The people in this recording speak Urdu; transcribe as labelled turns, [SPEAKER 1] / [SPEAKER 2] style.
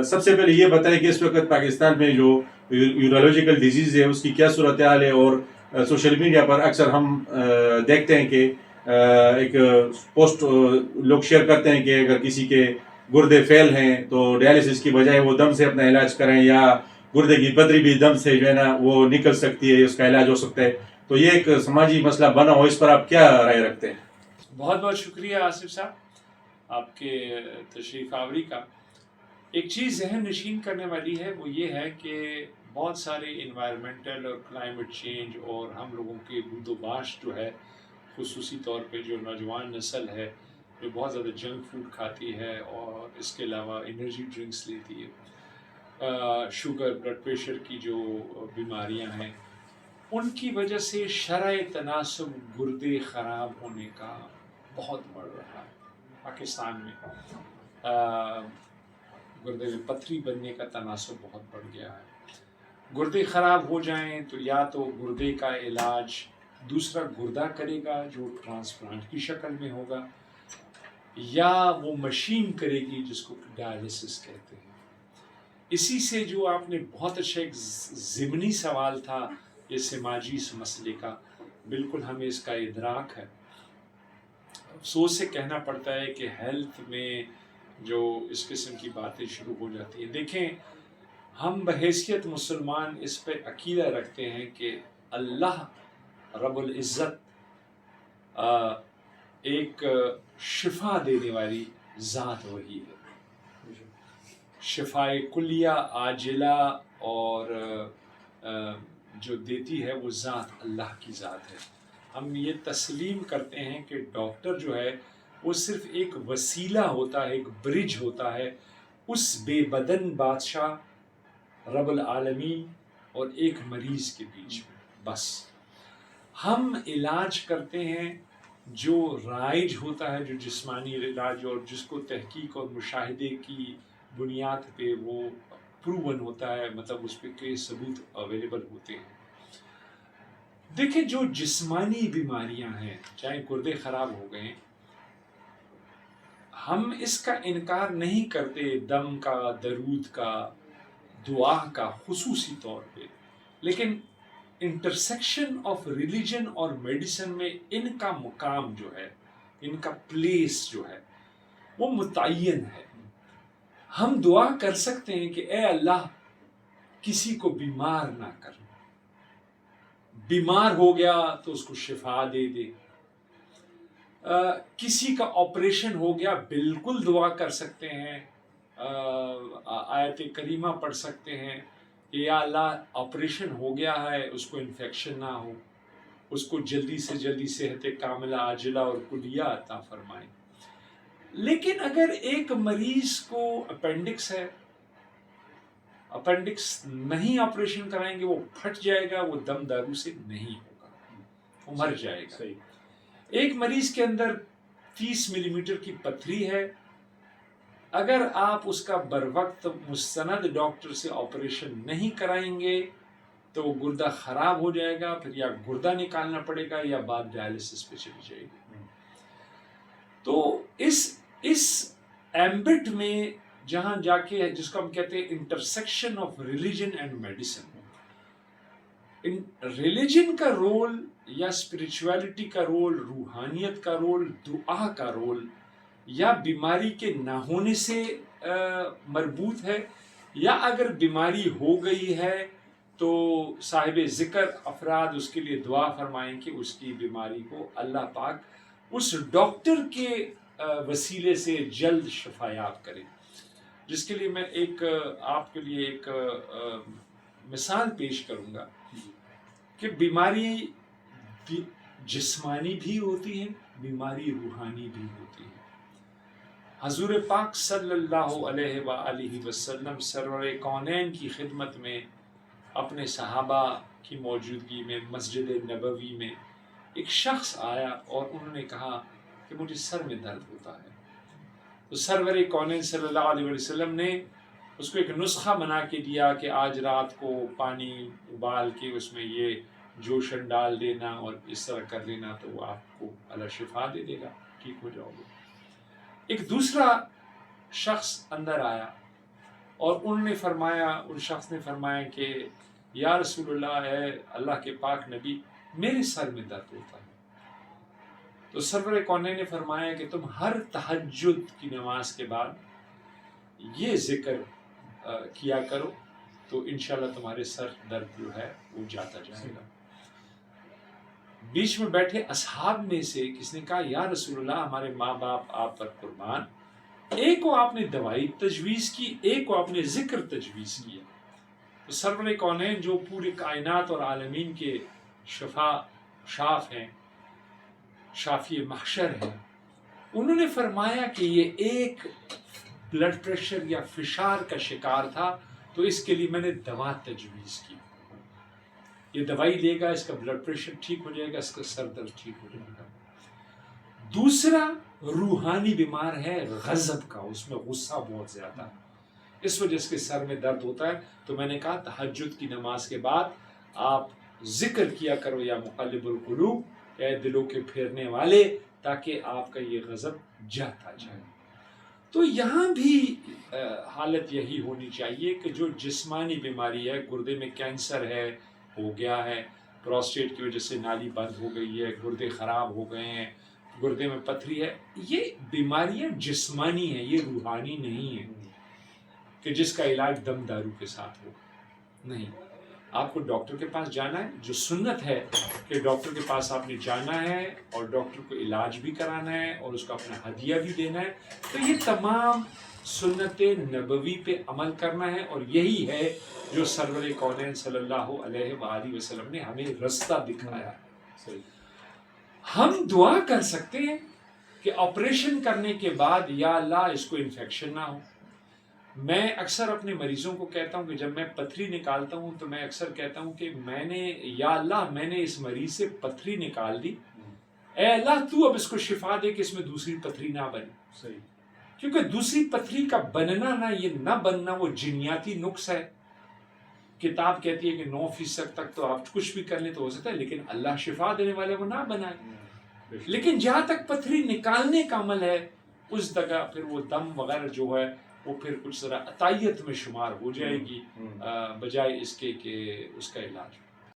[SPEAKER 1] سب سے پہلے یہ بتائیں کہ اس وقت پاکستان میں جو یورولوجیکل ڈیزیز ہے اس کی کیا صورتحال ہے، اور سوشل میڈیا پر اکثر ہم دیکھتے ہیں کہ ایک پوسٹ لوگ شیئر کرتے ہیں کہ اگر کسی کے گردے فیل ہیں تو ڈیالسس کی بجائے وہ دم سے اپنا علاج کریں، یا گردے کی پتری بھی دم سے جو ہے نا وہ نکل سکتی ہے، اس کا علاج ہو سکتا ہے. تو یہ ایک سماجی مسئلہ بنا ہو، اس پر آپ کیا رائے رکھتے ہیں؟
[SPEAKER 2] بہت بہت شکریہ آصف صاحب آپ کے تشریف آوری کا. ایک چیز ذہن نشین کرنے والی ہے، وہ یہ ہے کہ بہت سارے انوائرمنٹل اور کلائمیٹ چینج اور ہم لوگوں کے بود و باش جو ہے، خصوصی طور پہ جو نوجوان نسل ہے جو بہت زیادہ جنک فوڈ کھاتی ہے اور اس کے علاوہ انرجی ڈرنکس لیتی ہے، شوگر بلڈ پریشر کی جو بیماریاں ہیں، ان کی وجہ سے شرح تناسب گردے خراب ہونے کا بہت بڑھ رہا ہے. پاکستان میں گردے میں پتھری بننے کا تناسب بہت بڑھ گیا ہے. گردے خراب ہو جائیں تو یا تو گردے کا علاج دوسرا گردہ کرے گا جو ٹرانسپلانٹ کی شکل میں ہوگا، یا وہ مشین کرے گی جس کو ڈائلسس کہتے ہیں. اسی سے جو آپ نے بہت اچھا ایک ضمنی سوال تھا یہ سماجی اس مسئلے کا، بالکل ہمیں اس کا ادراک ہے. افسوس سے کہنا پڑتا ہے کہ ہیلتھ میں جو اس قسم کی باتیں شروع ہو جاتی ہیں. دیکھیں، ہم بحیثیت مسلمان اس پہ عقیدہ رکھتے ہیں کہ اللہ رب العزت ایک شفا دینے والی ذات وہی ہے. شفائے کلیہ عاجلہ اور جو دیتی ہے وہ ذات اللہ کی ذات ہے. ہم یہ تسلیم کرتے ہیں کہ ڈاکٹر جو ہے وہ صرف ایک وسیلہ ہوتا ہے، ایک برج ہوتا ہے اس بے بدن بادشاہ رب العالمین اور ایک مریض کے بیچ میں. بس ہم علاج کرتے ہیں جو رائج ہوتا ہے، جو جسمانی علاج اور جس کو تحقیق اور مشاہدے کی بنیاد پہ وہ پروون ہوتا ہے، مطلب اس پہ کئی ثبوت اویلیبل ہوتے ہیں. دیکھیں، جو جسمانی بیماریاں ہیں، چاہے گردے خراب ہو گئے، ہم اس کا انکار نہیں کرتے، دم کا، درود کا، دعا کا خصوصی طور پہ، لیکن انٹرسیکشن آف ریلیجن اور میڈیسن میں ان کا مقام جو ہے، ان کا پلیس جو ہے وہ متعین ہے. ہم دعا کر سکتے ہیں کہ اے اللہ کسی کو بیمار نہ کر، بیمار ہو گیا تو اس کو شفا دے دے. کسی کا آپریشن ہو گیا، بالکل دعا کر سکتے ہیں، آیت کریمہ پڑھ سکتے ہیں کہ یا اللہ آپریشن ہو گیا ہے، اس کو انفیکشن نہ ہو، اس کو جلدی سے جلدی صحت کاملہ عاجلہ اور کلیہ عطا فرمائے. لیکن اگر ایک مریض کو اپینڈکس ہے، اپینڈکس نہیں آپریشن کرائیں گے وہ پھٹ جائے گا، وہ دم دارو سے نہیں ہوگا، وہ مر جائے گا. ایک مریض کے اندر 30 ملی میٹر کی پتھری ہے، اگر آپ اس کا بر وقت مستند ڈاکٹر سے آپریشن نہیں کرائیں گے تو وہ گردہ خراب ہو جائے گا، پھر یا گردہ نکالنا پڑے گا یا بعد ڈائلسس پہ چلی جائے گی. تو اس ایمبٹ میں جہاں جا کے جس کو ہم کہتے ہیں intersection of religion and medicine, religion کا رول یا اسپرچویلٹی کا رول، روحانیت کا رول، دعا کا رول یا بیماری کے نہ ہونے سے مربوط ہے، یا اگر بیماری ہو گئی ہے تو صاحب ذکر افراد اس کے لیے دعا فرمائیں کہ اس کی بیماری کو اللہ پاک اس ڈاکٹر کے وسیلے سے جلد شفایاب کرے. جس کے لیے میں ایک آپ کے لیے ایک مثال پیش کروں گا کہ بیماری جسمانی بھی ہوتی ہے، بیماری روحانی بھی ہوتی ہے. حضور پاک صلی اللہ علیہ وآلہ وسلم سرور کونین کی خدمت میں اپنے صحابہ کی موجودگی میں مسجد نبوی میں ایک شخص آیا اور انہوں نے کہا کہ مجھے سر میں درد ہوتا ہے. تو سرور کونین صلی اللہ علیہ وسلم نے اس کو ایک نسخہ بنا کے دیا کہ آج رات کو پانی ابال کے اس میں یہ جوشن ڈال دینا اور اس طرح کر لینا تو وہ آپ کو اللہ شفا دے دے گا، ٹھیک ہو جاؤ گے. ایک دوسرا شخص اندر آیا اور انہوں نے فرمایا، ان شخص نے فرمایا کہ یا رسول اللہ، اے اللہ کے پاک نبی، میرے سر میں درد ہوتا ہے۔ تو سرور کونین نے فرمایا کہ تم ہر تہجد کی نماز کے بعد یہ ذکر کیا کرو تو انشاءاللہ تمہارے سر درد جو ہے وہ جاتا جائے گا۔ بیچ میں بیٹھے اصحاب میں سے کس نے کہا یا رسول اللہ، ہمارے ماں باپ آپ پر قربان، ایک کو آپ نے دوائی تجویز کی، ایک کو آپ نے ذکر تجویز کیا۔ تو سرور کونین جو پورے کائنات اور عالمین کے شاف ہیں، شافی محشر ہیں، انہوں نے فرمایا کہ یہ ایک بلڈ پریشر یا فشار کا شکار تھا، تو اس کے لیے میں نے دوا تجویز کی، یہ دوائی لے گا، اس کا بلڈ پریشر ٹھیک ہو جائے گا، اس کا سر درد ٹھیک ہو جائے گا۔ دوسرا روحانی بیمار ہے غضب کا، اس میں غصہ بہت زیادہ ہے، اس وجہ سے سر میں درد ہوتا ہے۔ تو میں نے کہا تہجد کی نماز کے بعد آپ ذکر کیا کرو یا مقلب القلوب، اے دلوں کے پھیرنے والے، تاکہ آپ کا یہ غضب جاتا جائے۔ تو یہاں بھی حالت یہی ہونی چاہیے کہ جو جسمانی بیماری ہے، گردے میں کینسر ہے، ہو گیا ہے، پروسٹیٹ کی وجہ سے نالی بند ہو گئی ہے، گردے خراب ہو گئے ہیں، گردے میں پتھری ہے، یہ بیماریاں جسمانی ہیں، یہ روحانی نہیں ہے کہ جس کا علاج دم دارو کے ساتھ ہو۔ نہیں، آپ کو ڈاکٹر کے پاس جانا ہے، جو سنت ہے کہ ڈاکٹر کے پاس آپ نے جانا ہے اور ڈاکٹر کو علاج بھی کرانا ہے اور اس کو اپنا ہدیہ بھی دینا ہے۔ تو یہ تمام سنت نبوی پہ عمل کرنا ہے، اور یہی ہے جو سرور کونین صلی اللہ علیہ وآلہ وسلم نے ہمیں رستہ دکھایا ہے۔ ہم دعا کر سکتے ہیں کہ آپریشن کرنے کے بعد یا اللہ اس کو انفیکشن نہ ہو۔ میں اکثر اپنے مریضوں کو کہتا ہوں کہ جب میں پتھری نکالتا ہوں تو میں اکثر کہتا ہوں کہ یا اللہ میں نے اس مریض سے پتھری نکال دی، اے اللہ تو اب اس کو شفا دے کہ اس میں دوسری پتھری نہ بنے۔ کیونکہ دوسری پتھری کا بننا نہ یہ نہ بننا وہ جنیاتی نقص ہے۔ کتاب کہتی ہے کہ 9% تک تو آپ کچھ بھی کر لیں تو ہو سکتا ہے، لیکن اللہ شفا دینے والے وہ نہ بنائے۔ لیکن جہاں تک پتھری نکالنے کا عمل ہے، اس جگہ پھر وہ دم وغیرہ جو ہے وہ پھر کچھ ذرا عطائیت میں شمار ہو جائے گی، بجائے اس کے کہ اس کا علاج ہو۔